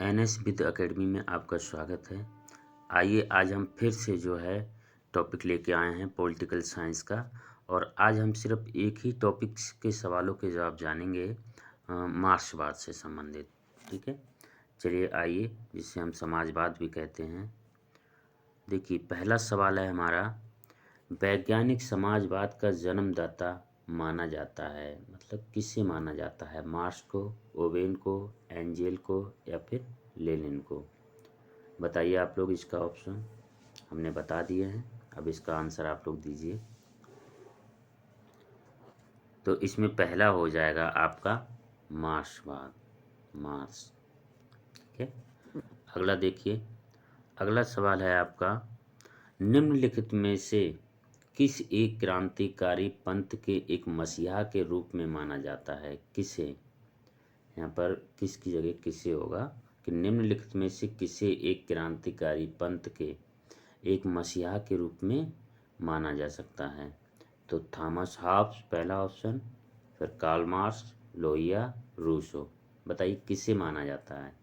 NS with academy में आपका स्वागत है। आइए आज हम फिर से जो है टॉपिक लेके आए हैं पॉलिटिकल साइंस का। और आज हम सिर्फ एक ही टॉपिक के सवालों के जवाब जानेंगे मार्क्सवाद से संबंधित। ठीक है, चलिए आइए, जिसे हम समाजवाद भी कहते हैं। देखिए, पहला सवाल है हमारा, वैज्ञानिक समाजवाद का जन्मदाता माना जाता है, मतलब किसे माना जाता है? मार्क्स को, ओवेन को, एंजेल को या फिर लेनिन को? बताइए आप लोग। इसका ऑप्शन हमने बता दिए हैं, अब इसका आंसर आप लोग दीजिए। तो इसमें पहला हो जाएगा आपका मार्क्सवाद, मार्क्स। ठीक है, अगला देखिए, अगला सवाल है आपका, निम्नलिखित में से किस एक क्रांतिकारी पंथ के एक मसीहा के रूप में माना जाता है? किसे? यहाँ पर किस की जगह किसे होगा कि निम्नलिखित में से किसे एक क्रांतिकारी पंथ के एक मसीहा के रूप में माना जा सकता है? तो थॉमस हॉब्स पहला ऑप्शन, फिर कार्ल मार्क्स, लोहिया, रूसो। बताइए किसे माना जाता है?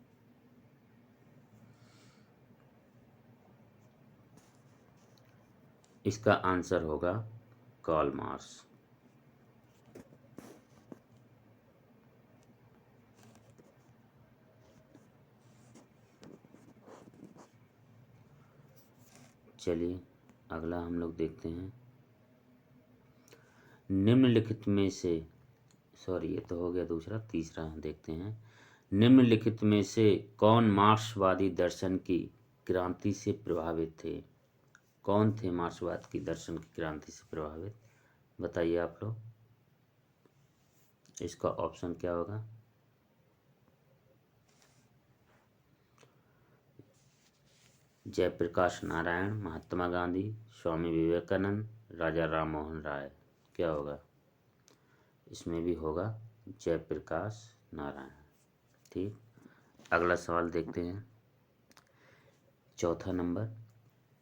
इसका आंसर होगा कार्ल मार्क्स। चलिए अगला हम लोग देखते हैं, निम्नलिखित में से, सॉरी ये तो हो गया दूसरा, तीसरा देखते हैं, निम्नलिखित में से कौन मार्क्सवादी दर्शन की क्रांति से प्रभावित थे? कौन थे मार्क्सवाद की दर्शन की क्रांति से प्रभावित? बताइए आप लोग। इसका ऑप्शन क्या होगा? जयप्रकाश नारायण, महात्मा गांधी, स्वामी विवेकानंद, राजा राम मोहन राय। क्या होगा? इसमें भी होगा जयप्रकाश नारायण। ठीक, अगला सवाल देखते हैं, चौथा नंबर,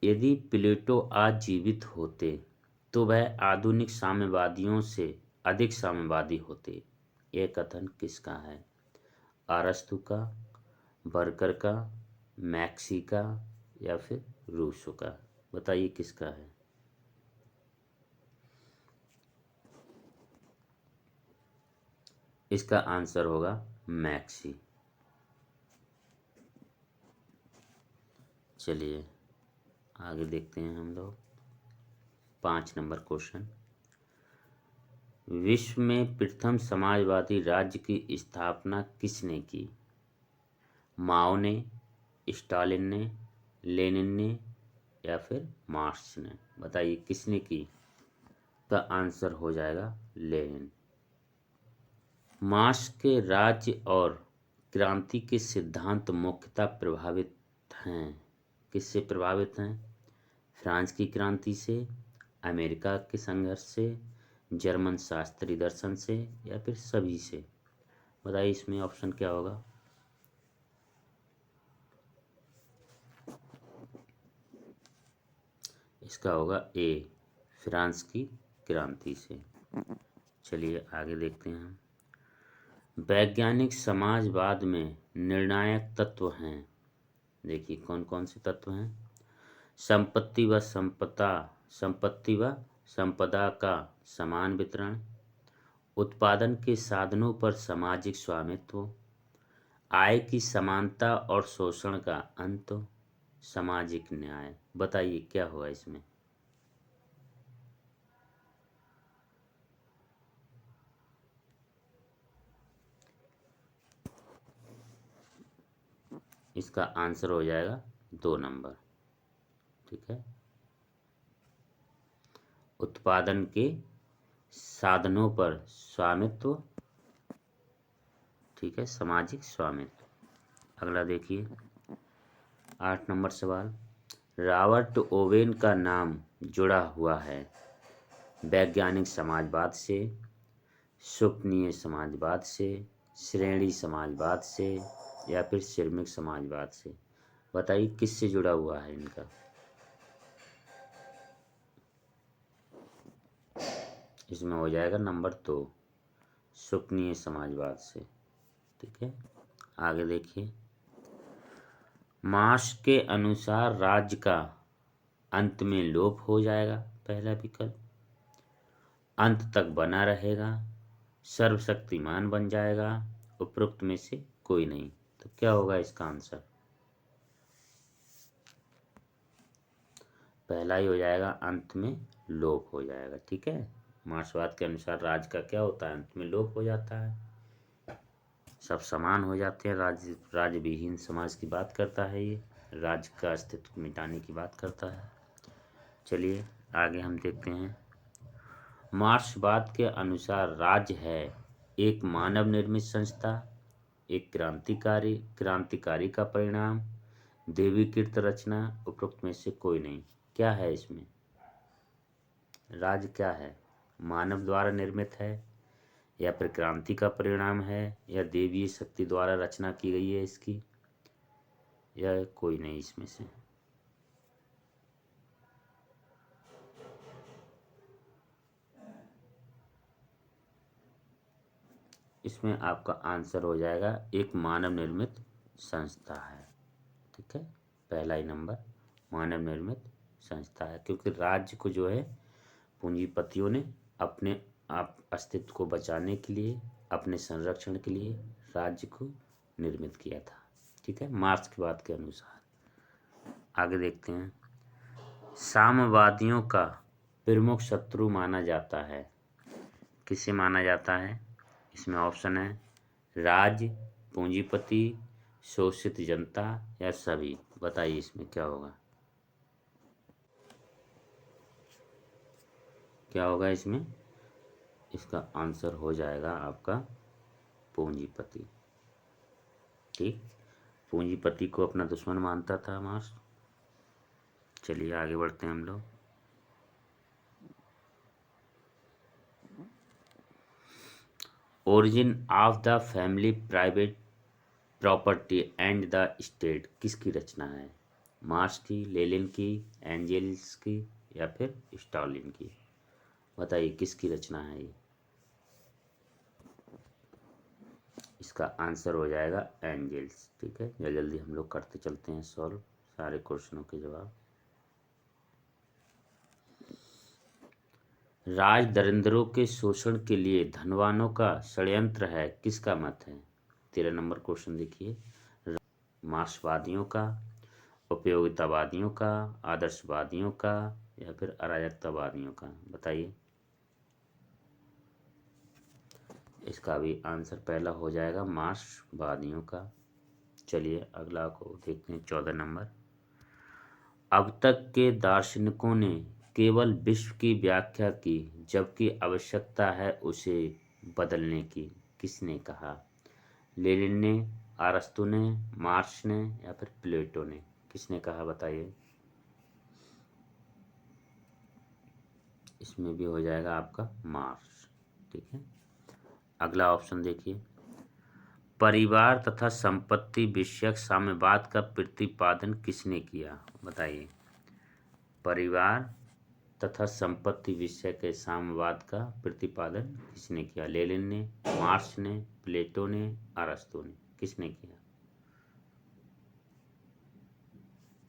यदि प्लेटो आज जीवित होते तो वह आधुनिक साम्यवादियों से अधिक साम्यवादी होते। यह कथन किसका है? अरस्तु का, बर्कर का, मैक्सी का या फिर रूसो का? बताइए किसका है? इसका आंसर होगा मैक्सी। चलिए आगे देखते हैं हम लोग, 5 नंबर क्वेश्चन, विश्व में प्रथम समाजवादी राज्य की स्थापना किसने की? माओ ने, स्टालिन ने, लेनिन ने या फिर मार्क्स ने? बताइए किसने की? का आंसर हो जाएगा लेनिन। मार्क्स के राज्य और क्रांति के सिद्धांत मुख्यतः प्रभावित हैं, किससे प्रभावित हैं? फ्रांस की क्रांति से, अमेरिका के संघर्ष से, जर्मन शास्त्रीय दर्शन से या फिर सभी से? बताइए इसमें ऑप्शन क्या होगा? इसका होगा ए, फ्रांस की क्रांति से। चलिए आगे देखते हैं हम, वैज्ञानिक समाजवाद में निर्णायक तत्व हैं। देखिए कौन कौन से तत्व हैं? संपत्ति व संपदा का समान वितरण, उत्पादन के साधनों पर सामाजिक स्वामित्व, आय की समानता और शोषण का अंत, सामाजिक न्याय। बताइए क्या हुआ इसमें? इसका आंसर हो जाएगा 2 नंबर। ठीक है, उत्पादन के साधनों पर स्वामित्व, ठीक है, सामाजिक स्वामित्व। अगला देखिए, 8 नंबर सवाल, रॉबर्ट ओवेन का नाम जुड़ा हुआ है वैज्ञानिक समाजवाद से, स्वप्नीय समाजवाद से, श्रेणी समाजवाद से या फिर श्रमिक समाजवाद से? बताइए किससे जुड़ा हुआ है इनका? इसमें हो जाएगा नंबर 2, स्वप्नीय समाजवाद से। ठीक है, आगे देखिए, मार्क्स के अनुसार राज्य का अंत में लोप हो जाएगा, पहला विकल्प। अंत तक बना रहेगा, सर्वशक्तिमान बन जाएगा, उपरोक्त में से कोई नहीं। तो क्या होगा इसका आंसर? पहला ही हो जाएगा, अंत में लोप हो जाएगा। ठीक है, मार्क्सवाद के अनुसार राज्य का क्या होता है? अंत में लोप हो जाता है, सब समान हो जाते हैं। राज्य विहीन समाज की बात करता है ये, राज्य का अस्तित्व मिटाने की बात करता है। चलिए आगे हम देखते हैं। मार्क्सवाद के अनुसार राज्य है एक मानव निर्मित संस्था, एक क्रांतिकारी का परिणाम, देवीकृत रचना, उपरोक्त में से कोई नहीं। क्या है इसमें? राज्य क्या है? मानव द्वारा निर्मित है, या फिर क्रांति का परिणाम है, या देवीय शक्ति द्वारा रचना की गई है इसकी, या कोई नहीं इसमें से? इसमें आपका आंसर हो जाएगा एक मानव निर्मित संस्था है। ठीक है, पहला ही नंबर मानव निर्मित संस्था है, क्योंकि राज्य को जो है पूंजीपतियों ने अपने आप अस्तित्व को बचाने के लिए, अपने संरक्षण के लिए राज्य को निर्मित किया था। ठीक है, मार्क्स की बात के अनुसार। आगे देखते हैं। साम्यवादियों का प्रमुख शत्रु माना जाता है, किसे माना जाता है? इसमें ऑप्शन है राज्य, पूंजीपति, शोषित जनता, या सभी। बताइए इसमें क्या होगा? क्या होगा इसमें? इसका आंसर हो जाएगा आपका पूंजीपति। ठीक, पूंजीपति को अपना दुश्मन मानता था मार्क्स। चलिए आगे बढ़ते हैं हम लोग। Origin of the family, private property and the state किसकी रचना है? मार्क्स की, लेनिन की, एंजेल्स की, या फिर स्टालिन की? बताइए किसकी रचना है ये? इसका आंसर हो जाएगा एंजेल्स। ठीक है, जल्दी जल्दी हम लोग करते चलते हैं सॉल्व सारे क्वेश्चनों के जवाब। राज दरिंद्रों के शोषण के लिए धनवानों का षड्यंत्र है, किसका मत है? 13 नंबर क्वेश्चन देखिए। मार्क्सवादियों का, उपयोगितावादियों का, आदर्शवादियों का, या फिर अराजकतावादियों का? बताइए। इसका भी आंसर पहला हो जाएगा मार्क्सवादियों का। चलिए अगला को देखते हैं, 14 नंबर। अब तक के दार्शनिकों ने केवल विश्व की व्याख्या की, जबकि आवश्यकता है उसे बदलने की, किसने कहा? लेनिन ने, अरस्तू ने, मार्क्स ने, या फिर प्लेटो ने? किसने कहा बताइए। इसमें भी हो जाएगा आपका मार्क्स। ठीक है, अगला ऑप्शन देखिए। परिवार तथा संपत्ति विषयक साम्यवाद का प्रतिपादन किसने किया? बताइए। परिवार तथा संपत्ति विषय के साम्यवाद का प्रतिपादन किसने किया? लेनिन ने, मार्क्स ने, प्लेटो ने, अरस्तू ने? किसने किया?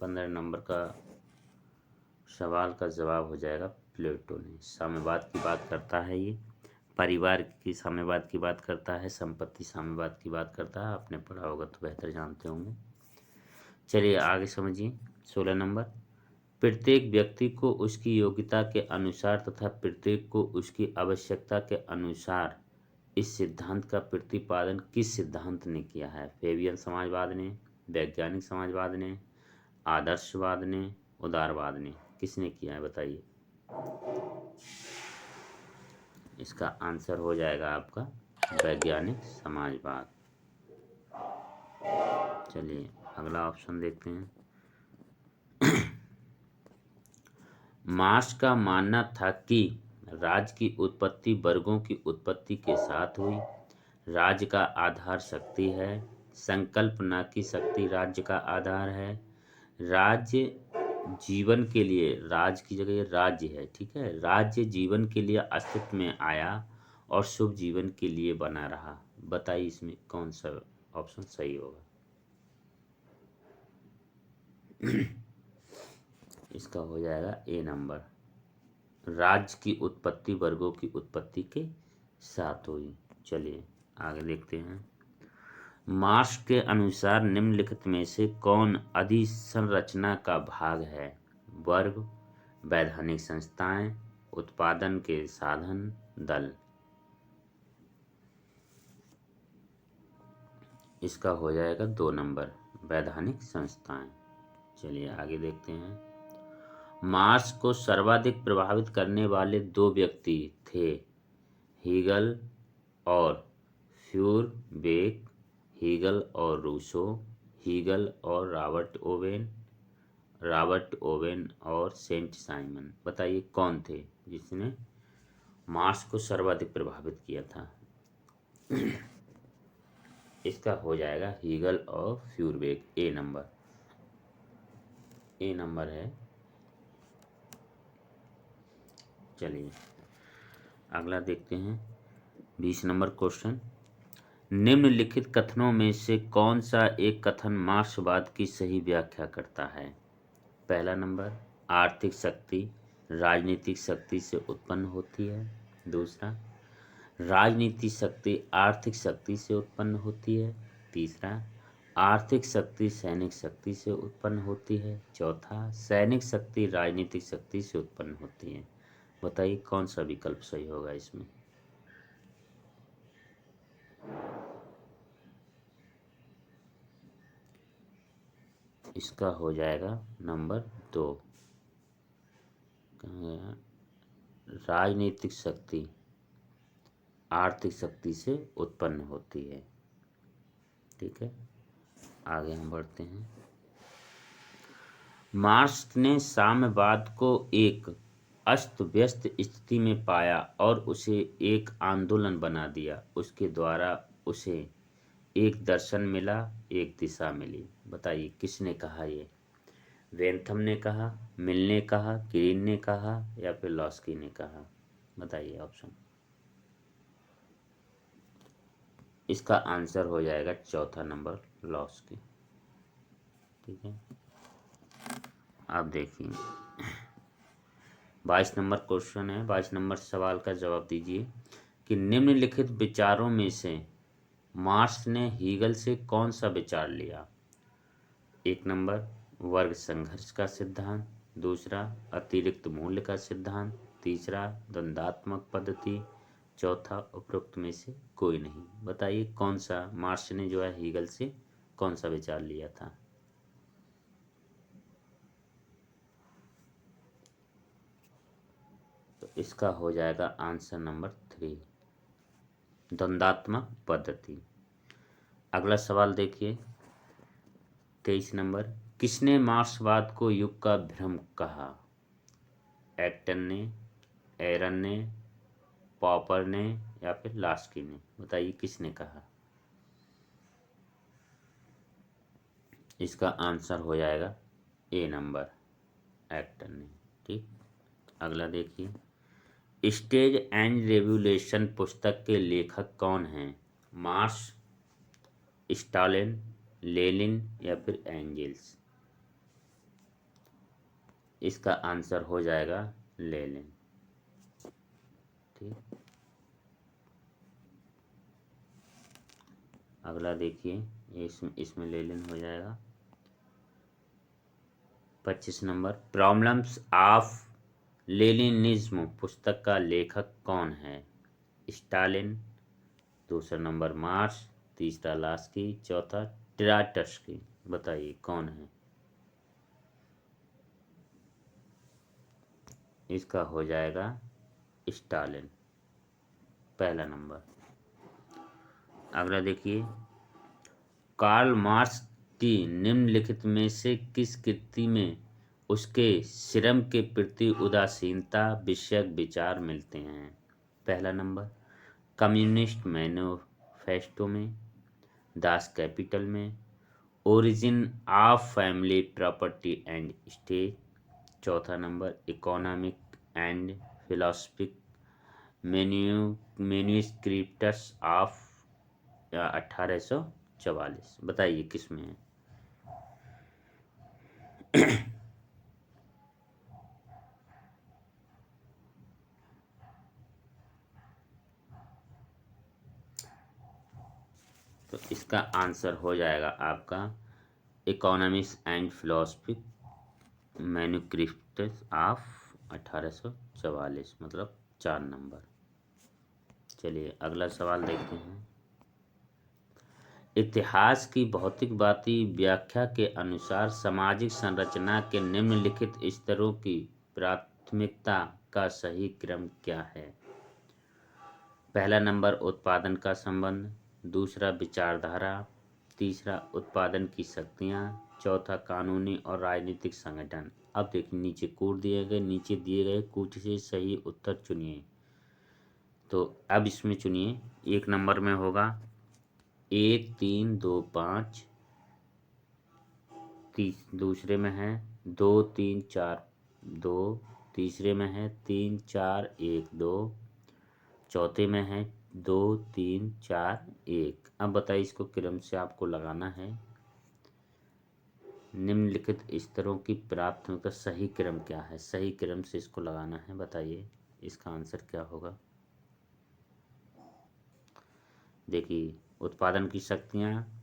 15 नंबर का सवाल का जवाब हो जाएगा प्लेटो ने। साम्यवाद की बात करता है ये, परिवार की साम्यवाद की बात करता है, संपत्ति साम्यवाद की बात करता है। आपने पढ़ा होगा तो बेहतर जानते होंगे। चलिए आगे समझिए। 16 नंबर। प्रत्येक व्यक्ति को उसकी योग्यता के अनुसार तथा प्रत्येक को उसकी आवश्यकता के अनुसार इस सिद्धांत का प्रतिपादन किस सिद्धांत ने किया है? फेबियन समाजवाद ने, वैज्ञानिक समाजवाद ने, आदर्शवाद ने, उदारवाद ने? किसने किया है बताइए। इसका आंसर हो जाएगा आपका वैज्ञानिक समाजवाद। चलिए अगला ऑप्शन देखते हैं। मार्क्स का मानना था कि राज्य की उत्पत्ति वर्गों की उत्पत्ति के साथ हुई। राज्य का आधार शक्ति है, संकल्प न कि शक्ति राज्य का आधार है। राज्य जीवन के लिए, राज्य की जगह राज्य है। ठीक है, राज्य जीवन के लिए अस्तित्व में आया और शुभ जीवन के लिए बना रहा। बताइए इसमें कौन सा ऑप्शन सही होगा। इसका हो जाएगा ए नंबर। राज्य की उत्पत्ति वर्गों की उत्पत्ति के साथ हुई। चलिए आगे देखते हैं। मार्क्स के अनुसार निम्नलिखित में से कौन अधिसंरचना का भाग है? वर्ग, वैधानिक संस्थाएं, उत्पादन के साधन, दल। इसका हो जाएगा 2 नंबर, वैधानिक संस्थाएं। चलिए आगे देखते हैं। मार्क्स को सर्वाधिक प्रभावित करने वाले 2 व्यक्ति थे, हीगल और फ्यूरबेक, हीगल और रूसो, हीगल और रॉबर्ट ओवेन और सेंट साइमन। बताइए कौन थे जिसने मार्क्स को सर्वाधिक प्रभावित किया था? इसका हो जाएगा हीगल और फ्यूरबेक। ए नंबर है। चलिए अगला देखते हैं। 20 नंबर क्वेश्चन। निम्नलिखित कथनों में से कौन सा एक कथन मार्क्सवाद की सही व्याख्या करता है? पहला नंबर, आर्थिक शक्ति राजनीतिक शक्ति से उत्पन्न होती है। दूसरा, राजनीतिक शक्ति आर्थिक शक्ति से उत्पन्न होती है। तीसरा, आर्थिक शक्ति सैनिक शक्ति से उत्पन्न होती है। चौथा, सैनिक शक्ति राजनीतिक शक्ति से उत्पन्न होती है। बताइए कौन सा विकल्प सही होगा इसमें? इसका हो जाएगा नंबर 2। राजनीतिक शक्ति आर्थिक शक्ति से उत्पन्न होती है। ठीक है, आगे हम बढ़ते हैं। मार्क्स ने साम्यवाद को एक अस्त व्यस्त स्थिति में पाया और उसे एक आंदोलन बना दिया। उसके द्वारा उसे एक दर्शन मिला, एक दिशा मिली। बताइए किसने कहा ये? वेंथम ने कहा, मिल ने कहा, ग्रीन ने कहा या फिर लॉस्की ने कहा? बताइए ऑप्शन। इसका आंसर हो जाएगा चौथा नंबर, लॉस्की। ठीक है, अब देखिए 22 नंबर क्वेश्चन है। 22 नंबर सवाल का जवाब दीजिए कि निम्नलिखित विचारों में से मार्क्स ने हीगल से कौन सा विचार लिया? 1 नंबर, वर्ग संघर्ष का सिद्धांत। दूसरा, अतिरिक्त मूल्य का सिद्धांत। तीसरा, द्वंद्वात्मक पद्धति। चौथा, उपरोक्त में से कोई नहीं। बताइए कौन सा मार्क्स ने जो है हीगल से कौन सा विचार लिया था? तो इसका हो जाएगा आंसर नंबर 3, द्वंद्वात्मक पद्धति। अगला सवाल देखिए 23 नंबर। किसने मार्क्सवाद को युग का भ्रम कहा? एक्टन ने, एरन ने, पॉपर ने या फिर लास्की ने? बताइए किसने कहा? इसका आंसर हो जाएगा ए नंबर, एक्टन ने। ठीक, अगला देखिए। स्टेज एंड रेवोल्यूशन पुस्तक के लेखक कौन हैं? मार्क्स, स्टालिन, लेनिन या फिर एंगेल्स? इसका आंसर हो जाएगा लेनिन। ठीक, अगला देखिए इसमें लेनिन हो जाएगा। 25 नंबर। प्रॉब्लम्स ऑफ लेनिनिज्म पुस्तक का लेखक कौन है? स्टालिन, दूसरा नंबर मार्क्स, तीसरा लास्की, चौथा ट्राटस्की। बताइए कौन है? इसका हो जाएगा स्टालिन, पहला नंबर। अगला देखिए। कार्ल मार्क्स की निम्नलिखित में से किस कृति में उसके श्रम के प्रति उदासीनता विषयक विचार मिलते हैं? पहला नंबर, कम्युनिस्ट मैनिफेस्टो में, दास कैपिटल में, origin of family property and state. चौथा number, economic and philosophic manuscripts of 1844। बताइए किस में है? तो इसका आंसर हो जाएगा आपका economics and philosophy manuscript of 1844, मतलब 4 नंबर। चलिए अगला सवाल देखते हैं। इतिहास की भौतिकवादी व्याख्या के अनुसार सामाजिक संरचना के निम्नलिखित स्तरों की प्राथमिकता का सही क्रम क्या है? पहला नंबर उत्पादन का संबंध, दूसरा विचारधारा, तीसरा उत्पादन की शक्तियाँ, चौथा कानूनी और राजनीतिक संगठन। अब देखिए नीचे दिए गए कुछ से सही उत्तर चुनिए। तो अब इसमें चुनिए, 1 नंबर में होगा 1 3 2 5, दूसरे में है 2 3 4 2, तीसरे में है 3 4 1 2, चौथे में है 2 3 4 1। अब बताइए इसको क्रम से आपको लगाना है। निम्नलिखित स्तरों की प्राथमिकता सही क्रम क्या है? सही क्रम से इसको लगाना है। बताइए इसका आंसर क्या होगा। देखिए उत्पादन की शक्तियाँ,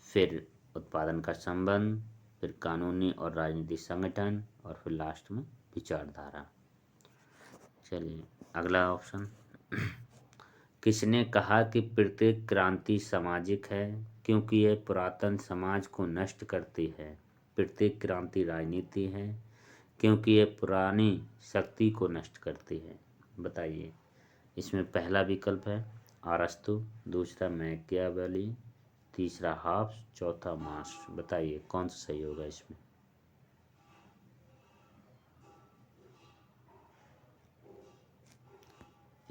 फिर उत्पादन का संबंध, फिर कानूनी और राजनीतिक संगठन, और फिर लास्ट में विचारधारा। चलिए अगला ऑप्शन। किसने कहा कि प्रत्येक क्रांति सामाजिक है? क्योंकि यह पुरातन समाज को नष्ट करती है। प्रत्येक क्रांति राजनीति है, क्योंकि यह पुरानी शक्ति को नष्ट करती है। बताइए इसमें पहला विकल्प है अरस्तु, दूसरा मैकियावेली, तीसरा हॉब्स, चौथा मार्क्स। बताइए कौन सा सही होगा इसमें।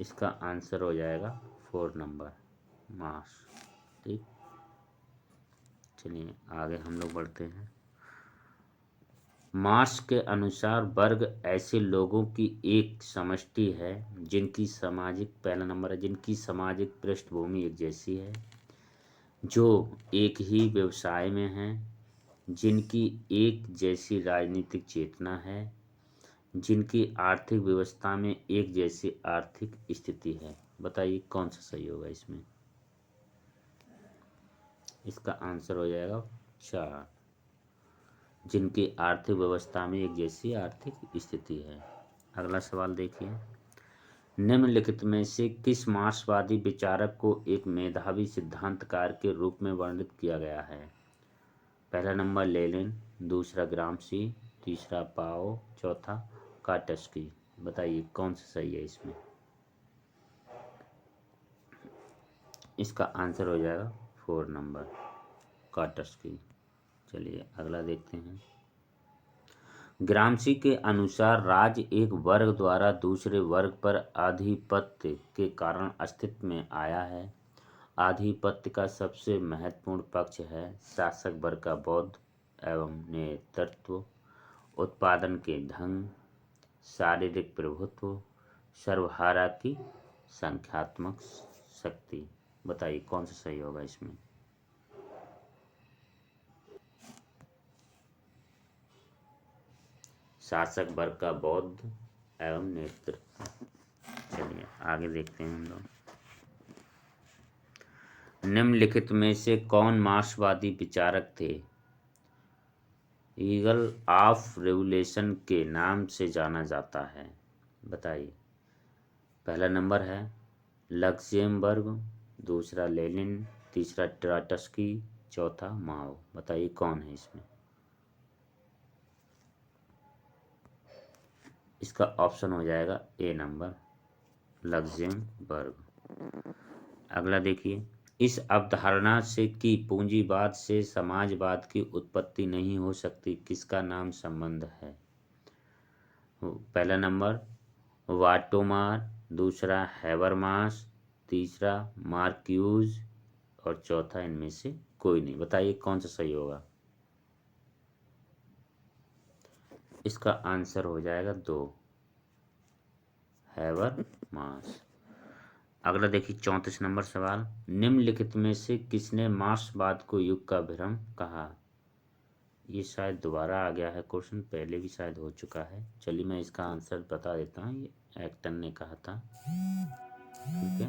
इसका आंसर हो जाएगा 4 नंबर मार्क्स। ठीक, चलिए आगे हम लोग बढ़ते हैं। मार्क्स के अनुसार वर्ग ऐसे लोगों की एक समष्टि है जिनकी सामाजिक, पहला नंबर है, जिनकी सामाजिक पृष्ठभूमि एक जैसी है, जो एक ही व्यवसाय में हैं, जिनकी एक जैसी राजनीतिक चेतना है, जिनकी आर्थिक व्यवस्था में एक जैसी आर्थिक स्थिति है। बताइए कौन सा सही होगा इसमें। इसका आंसर हो जाएगा 4, जिनकी आर्थिक व्यवस्था में एक जैसी आर्थिक स्थिति है। अगला सवाल देखिए। निम्नलिखित में से किस मार्क्सवादी विचारक को एक मेधावी सिद्धांतकार के रूप में वर्णित किया गया है? पहला नंबर लेनिन, दूसरा ग्रामसी, तीसरा पाओ, चौथा काटस्की। बताइए कौन सा सही है इसमें। इसका आंसर हो जाएगा 4 नंबर काटस्की। चलिए अगला देखते हैं। ग्रामसी के अनुसार राज्य एक वर्ग द्वारा दूसरे वर्ग पर आधिपत्य के कारण अस्तित्व में आया है। आधिपत्य का सबसे महत्वपूर्ण पक्ष है शासक वर्ग का बौद्ध एवं नेतृत्व, उत्पादन के ढंग, शारीरिक प्रभुत्व, सर्वहारा की संख्यात्मक शक्ति। बताइए कौन सा सही होगा इसमें। शासक वर्ग का बौद्ध एवं नेतृत्व। चलिए आगे देखते हैं हम लोग। निम्नलिखित में से कौन मार्क्सवादी विचारक थे? ईगल ऑफ रेवोल्यूशन के नाम से जाना जाता है। बताइए पहला नंबर है लक्सेमबर्ग, दूसरा लेनिन, तीसरा ट्राटस्की, चौथा माओ। बताइए कौन है इसमें। इसका ऑप्शन हो जाएगा ए नंबर लक्सेमबर्ग। अगला देखिए। इस अवधारणा से कि पूंजीवाद से समाजवाद की उत्पत्ति नहीं हो सकती, किसका नाम संबंध है? पहला नंबर वाटोमार, दूसरा हैबरमास, तीसरा मार्क्यूज, और चौथा इनमें से कोई नहीं। बताइए कौन सा सही होगा। इसका आंसर हो जाएगा 2 हैबरमास। अगला देखिए 34 नंबर सवाल। निम्नलिखित में से किसने मार्क्सवाद को युग का भ्रम कहा? ये शायद दोबारा आ गया है क्वेश्चन, पहले भी शायद हो चुका है। चलिए मैं इसका आंसर बता देता हूँ। ये एक्टन ने कहा था, ठीक है,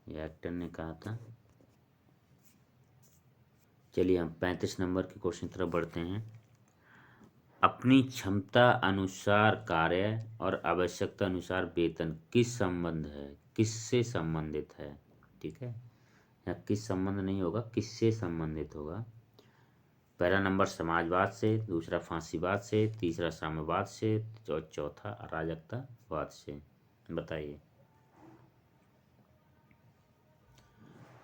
ये एक्टन ने कहा था। चलिए हम 35 नंबर के क्वेश्चन की तरफ बढ़ते हैं। अपनी क्षमता अनुसार कार्य और आवश्यकता अनुसार वेतन किस संबंध है, किससे संबंधित है, ठीक है, या किस संबंध नहीं होगा, किससे संबंधित होगा। पहला नंबर समाजवाद से, दूसरा फांसीवाद से, तीसरा साम्यवाद से और चौथा अराजकतावाद से। बताइए।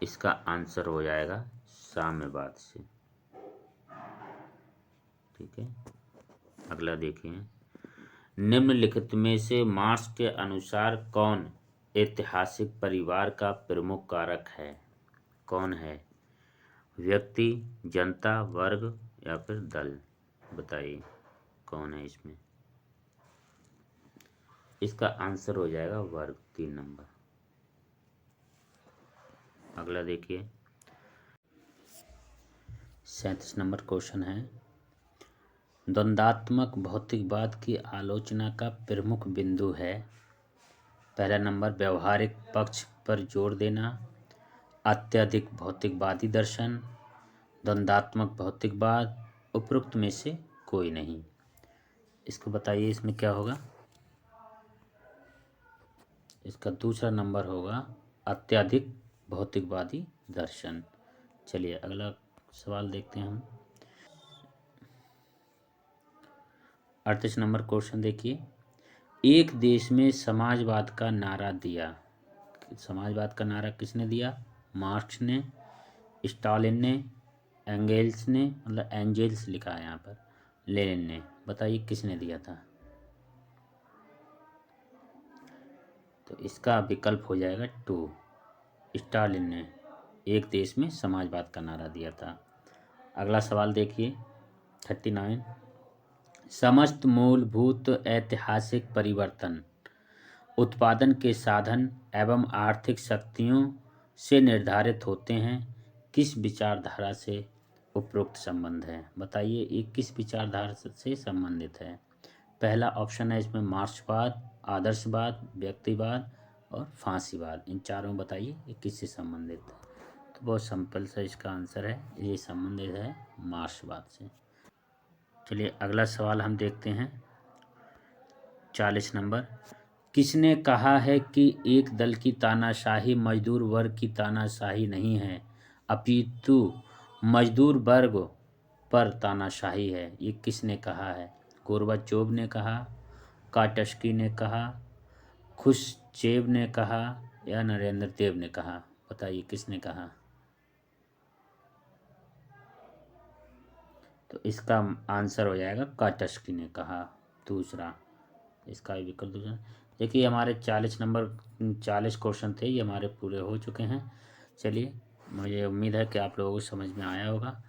इसका आंसर हो जाएगा साम्यवाद से, ठीक है। अगला देखिए, निम्नलिखित में से मार्क्स के अनुसार कौन ऐतिहासिक परिवार का प्रमुख कारक है। कौन है, व्यक्ति, जनता, वर्ग या फिर दल। बताइए कौन है इसमें। इसका आंसर हो जाएगा वर्ग, 3 नंबर। अगला देखिए, 37 नंबर क्वेश्चन है, द्वंद्वात्मक भौतिकवाद की आलोचना का प्रमुख बिंदु है। पहला नंबर व्यवहारिक पक्ष पर जोर देना, अत्यधिक भौतिकवादी दर्शन, द्वंद्वात्मक भौतिकवाद, उपरोक्त में से कोई नहीं। इसको बताइए इसमें क्या होगा। इसका दूसरा नंबर होगा अत्यधिक भौतिकवादी दर्शन। चलिए अगला सवाल देखते हैं हम। 38 नंबर क्वेश्चन देखिए, एक देश में समाजवाद का नारा दिया। समाजवाद का नारा किसने दिया, मार्क्स ने, स्टालिन ने, एंगेल्स ने, मतलब एंजेल्स लिखा है यहाँ पर, लेनिन ने। बताइए किसने दिया था। तो इसका विकल्प हो जाएगा 2, स्टालिन ने एक देश में समाजवाद का नारा दिया था। अगला सवाल देखिए 39, समस्त मूलभूत ऐतिहासिक परिवर्तन उत्पादन के साधन एवं आर्थिक शक्तियों से निर्धारित होते हैं, किस विचारधारा से उपरोक्त संबंध है। बताइए ये किस विचारधारा से संबंधित है। पहला ऑप्शन है इसमें मार्क्सवाद, आदर्शवाद, व्यक्तिवाद और फांसीवाद। इन चारों बताइए ये किससे संबंधित है। तो बहुत सिंपल सा इसका आंसर है, ये संबंधित है मार्क्सवाद से। चलिए अगला सवाल हम देखते हैं 40 नंबर, किसने कहा है कि एक दल की तानाशाही मजदूर वर्ग की तानाशाही नहीं है, अपितु मजदूर वर्ग पर तानाशाही है। ये किसने कहा है। गोर्बाचोव ने कहा, काटस्की ने कहा, खुश्चेव ने कहा या नरेंद्र देव ने कहा। बताइए किसने कहा। तो इसका आंसर हो जाएगा काटस्की ने कहा, दूसरा, इसका विकल्प दूसरा। देखिए हमारे 40 क्वेश्चन थे, ये हमारे पूरे हो चुके हैं। चलिए मुझे उम्मीद है कि आप लोगों को समझ में आया होगा।